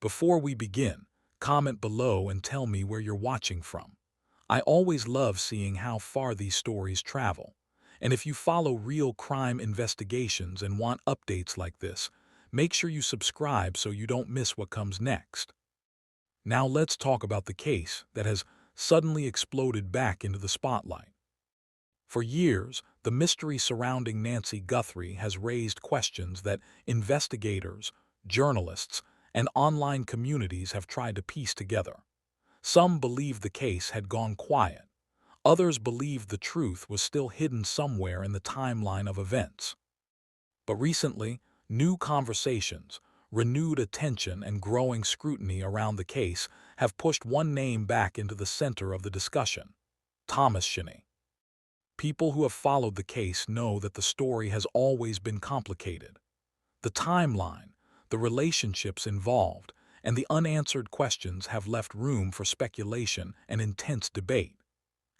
Before we begin, comment below and tell me where you're watching from. I always love seeing how far these stories travel. And if you follow real crime investigations and want updates like this, make sure you subscribe so you don't miss what comes next. Now let's talk about the case that has suddenly exploded back into the spotlight. For years, the mystery surrounding Nancy Guthrie has raised questions that investigators, journalists, and online communities have tried to piece together. Some believed the case had gone quiet. Others believed the truth was still hidden somewhere in the timeline of events. But recently, new conversations, renewed attention, and growing scrutiny around the case have pushed one name back into the center of the discussion: Thomas Cioni. People who have followed the case know that the story has always been complicated. The timeline, the relationships involved, and the unanswered questions have left room for speculation and intense debate.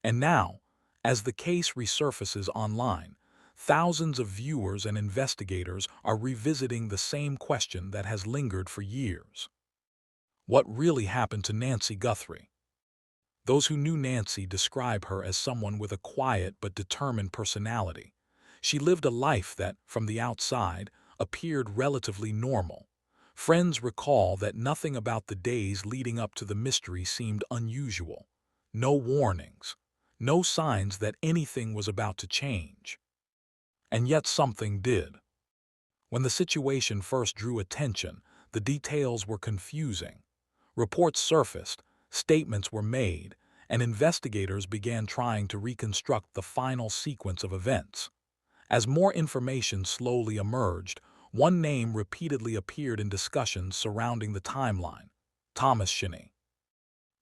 And now, as the case resurfaces online, thousands of viewers and investigators are revisiting the same question that has lingered for years. What really happened to Nancy Guthrie? Those who knew Nancy describe her as someone with a quiet but determined personality. She lived a life that, from the outside, appeared relatively normal. Friends recall that nothing about the days leading up to the mystery seemed unusual. No warnings, no signs that anything was about to change. And yet something did. When the situation first drew attention, the details were confusing. Reports surfaced, statements were made, and investigators began trying to reconstruct the final sequence of events. As more information slowly emerged, one name repeatedly appeared in discussions surrounding the timeline: Thomas Cioni.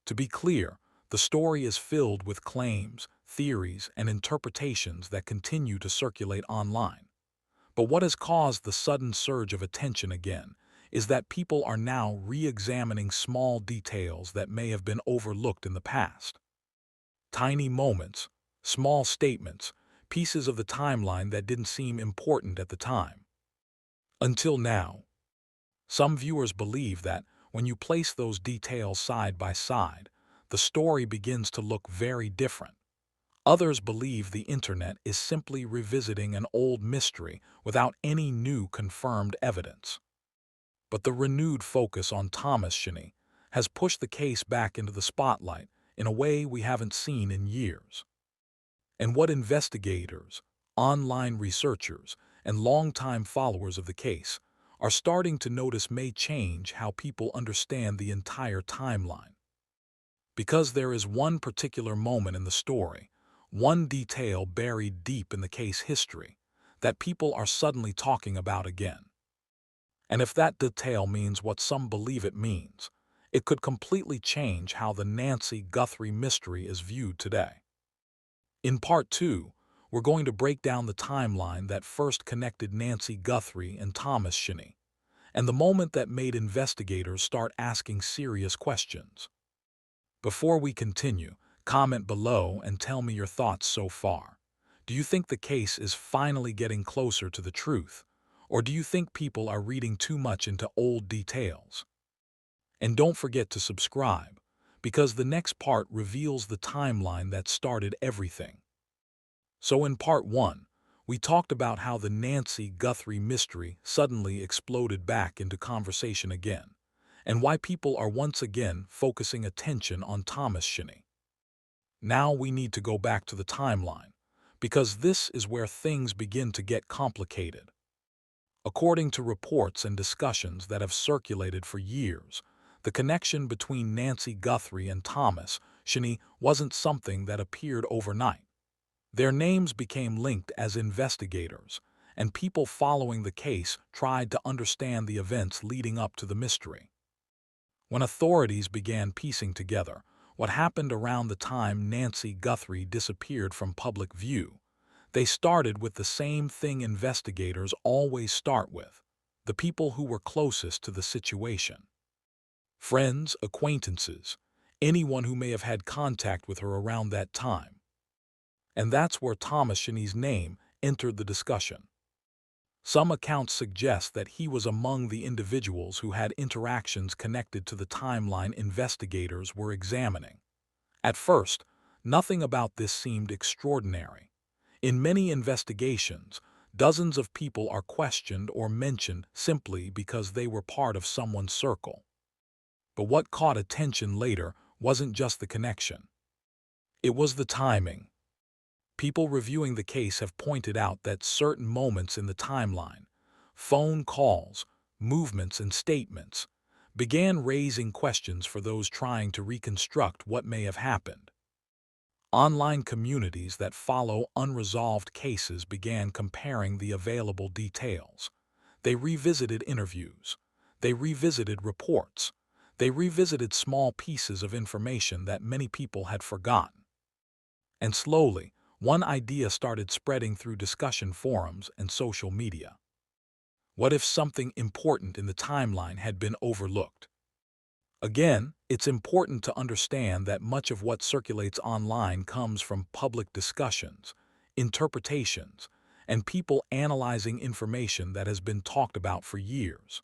To be clear, the story is filled with claims, theories, and interpretations that continue to circulate online. But what has caused the sudden surge of attention again is that people are now re-examining small details that may have been overlooked in the past. Tiny moments, small statements, pieces of the timeline that didn't seem important at the time. Until now. Some viewers believe that when you place those details side by side, the story begins to look very different. Others believe the internet is simply revisiting an old mystery without any new confirmed evidence. But the renewed focus on Thomas Cioni has pushed the case back into the spotlight in a way we haven't seen in years. And what investigators, online researchers, and longtime followers of the case are starting to notice may change how people understand the entire timeline. Because there is one particular moment in the story, one detail buried deep in the case history, that people are suddenly talking about again. And if that detail means what some believe it means, it could completely change how the Nancy Guthrie mystery is viewed today. In Part 2, we're going to break down the timeline that first connected Nancy Guthrie and Thomas Cioni, and the moment that made investigators start asking serious questions. Before we continue, comment below and tell me your thoughts so far. Do you think the case is finally getting closer to the truth? Or do you think people are reading too much into old details? And don't forget to subscribe, because the next part reveals the timeline that started everything. So in Part 1, we talked about how the Nancy Guthrie mystery suddenly exploded back into conversation again, and why people are once again focusing attention on Thomas Cioni. Now we need to go back to the timeline, because this is where things begin to get complicated. According to reports and discussions that have circulated for years, the connection between Nancy Guthrie and Thomas Cioni wasn't something that appeared overnight. Their names became linked as investigators, and people following the case tried to understand the events leading up to the mystery. When authorities began piecing together what happened around the time Nancy Guthrie disappeared from public view, they started with the same thing investigators always start with: the people who were closest to the situation. Friends, acquaintances, anyone who may have had contact with her around that time. And that's where Thomas Cioni's name entered the discussion. Some accounts suggest that he was among the individuals who had interactions connected to the timeline investigators were examining. At first, nothing about this seemed extraordinary. In many investigations, dozens of people are questioned or mentioned simply because they were part of someone's circle. But what caught attention later wasn't just the connection. It was the timing. People reviewing the case have pointed out that certain moments in the timeline, phone calls, movements, and statements, began raising questions for those trying to reconstruct what may have happened. Online communities that follow unresolved cases began comparing the available details. They revisited interviews. They revisited reports. They revisited small pieces of information that many people had forgotten. And slowly, one idea started spreading through discussion forums and social media. What if something important in the timeline had been overlooked? Again, it's important to understand that much of what circulates online comes from public discussions, interpretations, and people analyzing information that has been talked about for years.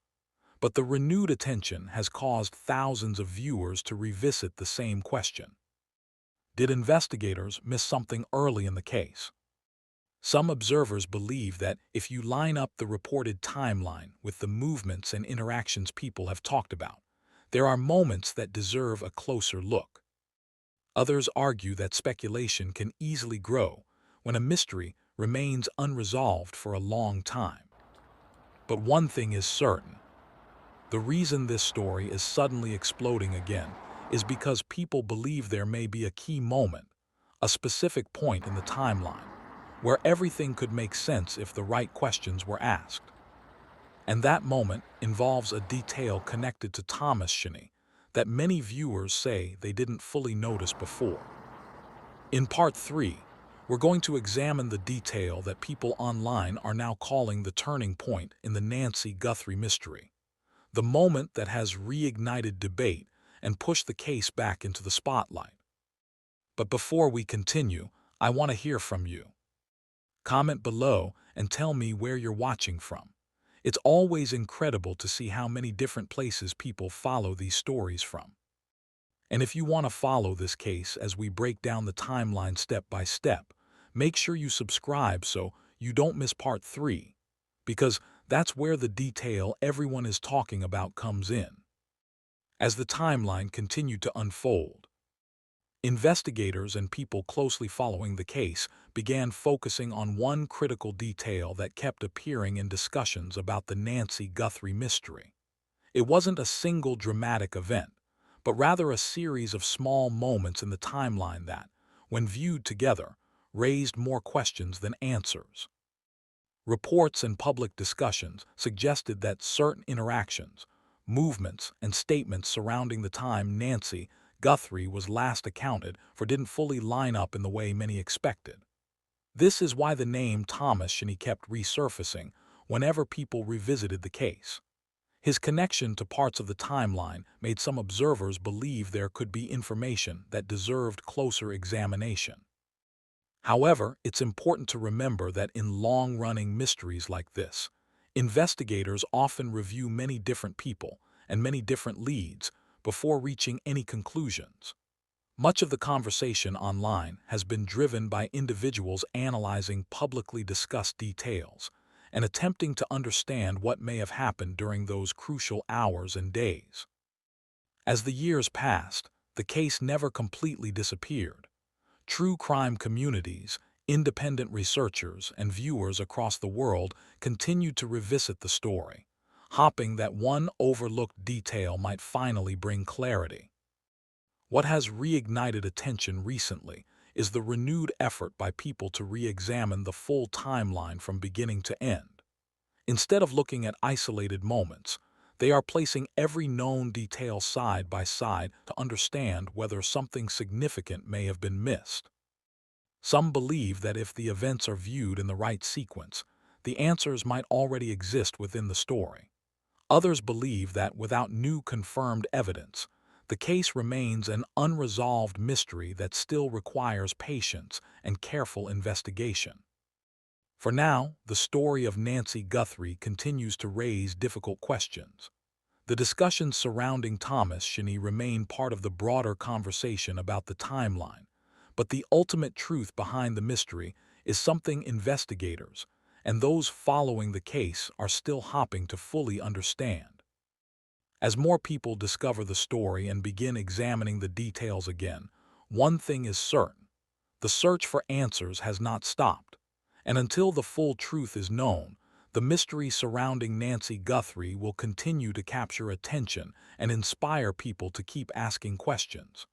But the renewed attention has caused thousands of viewers to revisit the same question. Did investigators miss something early in the case? Some observers believe that if you line up the reported timeline with the movements and interactions people have talked about, there are moments that deserve a closer look. Others argue that speculation can easily grow when a mystery remains unresolved for a long time. But one thing is certain. The reason this story is suddenly exploding again is because people believe there may be a key moment, a specific point in the timeline, where everything could make sense if the right questions were asked. And that moment involves a detail connected to Thomas Cioni that many viewers say they didn't fully notice before. In Part 3, we're going to examine the detail that people online are now calling the turning point in the Nancy Guthrie mystery, the moment that has reignited debate and pushed the case back into the spotlight. But before we continue, I want to hear from you. Comment below and tell me where you're watching from. It's always incredible to see how many different places people follow these stories from. And if you want to follow this case as we break down the timeline step by step, make sure you subscribe so you don't miss Part 3, because that's where the detail everyone is talking about comes in. As the timeline continued to unfold, investigators and people closely following the case began focusing on one critical detail that kept appearing in discussions about the Nancy Guthrie mystery. It wasn't a single dramatic event, but rather a series of small moments in the timeline that, when viewed together, raised more questions than answers. Reports and public discussions suggested that certain interactions, movements, and statements surrounding the time Nancy Guthrie was last accounted for didn't fully line up in the way many expected. This is why the name Thomas Cioni kept resurfacing whenever people revisited the case. His connection to parts of the timeline made some observers believe there could be information that deserved closer examination. However, it's important to remember that in long-running mysteries like this, investigators often review many different people and many different leads before reaching any conclusions. Much of the conversation online has been driven by individuals analyzing publicly discussed details and attempting to understand what may have happened during those crucial hours and days. As the years passed, the case never completely disappeared. True crime communities, independent researchers, and viewers across the world continued to revisit the story, hoping that one overlooked detail might finally bring clarity. What has reignited attention recently is the renewed effort by people to re-examine the full timeline from beginning to end. Instead of looking at isolated moments, they are placing every known detail side by side to understand whether something significant may have been missed. Some believe that if the events are viewed in the right sequence, the answers might already exist within the story. Others believe that without new confirmed evidence, the case remains an unresolved mystery that still requires patience and careful investigation. For now, the story of Nancy Guthrie continues to raise difficult questions. The discussions surrounding Thomas Cioni remain part of the broader conversation about the timeline, but the ultimate truth behind the mystery is something investigators and those following the case are still hoping to fully understand. As more people discover the story and begin examining the details again, one thing is certain: the search for answers has not stopped. And until the full truth is known, the mystery surrounding Nancy Guthrie will continue to capture attention and inspire people to keep asking questions.